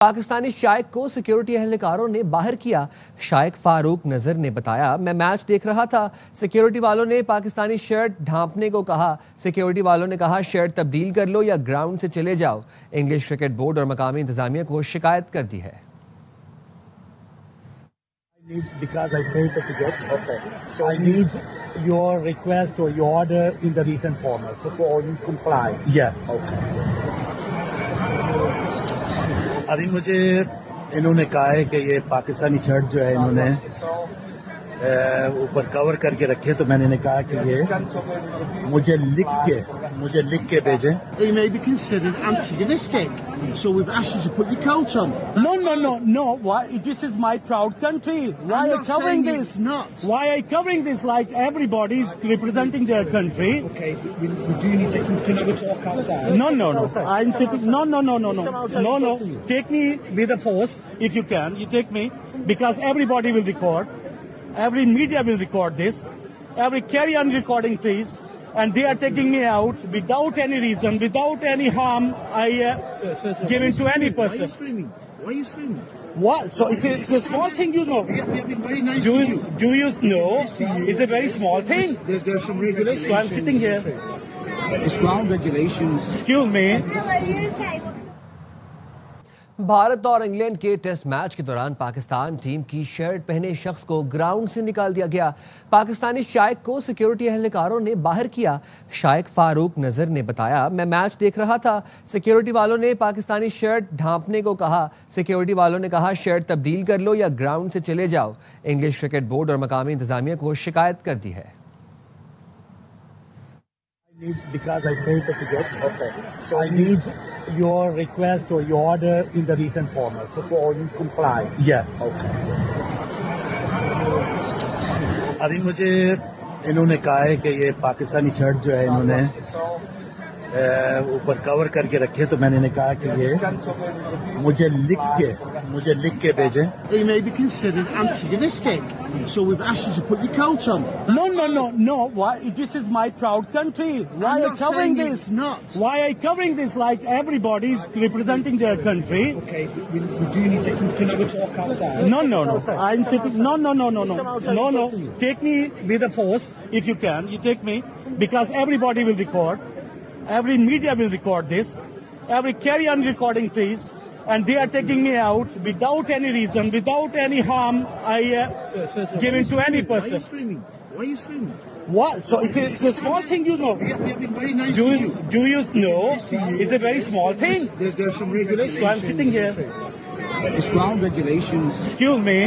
पाकिस्तानी शाइक को सिक्योरिटी एहलकारों ने बाहर किया। शाइक फारूक नजर ने बताया, मैं मैच देख रहा था, सिक्योरिटी वालों ने पाकिस्तानी शर्ट ढांपने को कहा। सिक्योरिटी वालों ने कहा शर्ट तब्दील कर लो या ग्राउंड से चले जाओ। इंग्लिश क्रिकेट बोर्ड और मकामी इंतजामिया को शिकायत कर दी है। Because I paid the tickets, okay. So I need your request or your order in the written format before you comply. Yeah. Okay. अभी मुझे इन्होंने कहा है कि ये पाकिस्तानी शर्ट जो है इन्होंने ऊपर कवर करके रखे, तो मैंने कहा कि ये मुझे लिख के भेजें। He may be considered antagonistic, so we've asked you to put your coat on. No. Why? This is my proud country. Why are you covering this? Why are you covering this like everybody's representing their country? Okay, we do need to can have a talk outside. No. I'm sitting. No. Take me with a force if you can. You take me because everybody will record. Every media will record this. Every carry on recording, please. And they are taking me out without any reason, without any harm given to any person. Why are you screaming? What? So it's a small thing, you know. We have been very nice Do to you. you know? It's a very small thing. There's some regulations. So I'm sitting here. It's ground regulations. Excuse me. Bharat और England के test match के दौरान Pakistan team की shirt पहने शख्स को ground से निकाल दिया गया। पाकिस्तानी शाइक को सिक्योरिटी एहलकारों ने बाहर किया। शाइक फारूक नजर ने बताया, मैं मैच देख रहा था, सिक्योरिटी वालों ने पाकिस्तानी शर्ट ढांपने को कहा। सिक्योरिटी वालों ने कहा शर्ट तब्दील कर लो या ग्राउंड से चले जाओ। इंग्लिश क्रिकेट बोर्ड और मकामी इंतजामिया को शिकायत कर दी है। Because I paid the tickets, okay. So I need your request or your order in the written format Before you comply. Yeah. Okay. अभी मुझे इन्होंने कहा है कि ये पाकिस्तानी शर्ट जो है इन्होंने ऊपर कवर करके रखे, तो मैंने कहा कि ये मुझे लिख के भेजें। He may be considered antagonistic, so we've asked you to put your coat on. No. Why? This is my proud country. Why are you covering this? Why are you covering this like everybody's representing their country? Okay, we do need to can have a talk outside. No. I'm sitting. No. Take me with a force if you can. You take me because everybody will record. Every media will record this. Every carry on recording, please. And they are taking me out without any reason, without any harm given to any person. Why are you screaming? What? So it's a small thing, you know. We have been very nice Do to you. you know? It's a very small thing. There's some regulations. So I'm sitting here. It's ground regulations. Excuse me.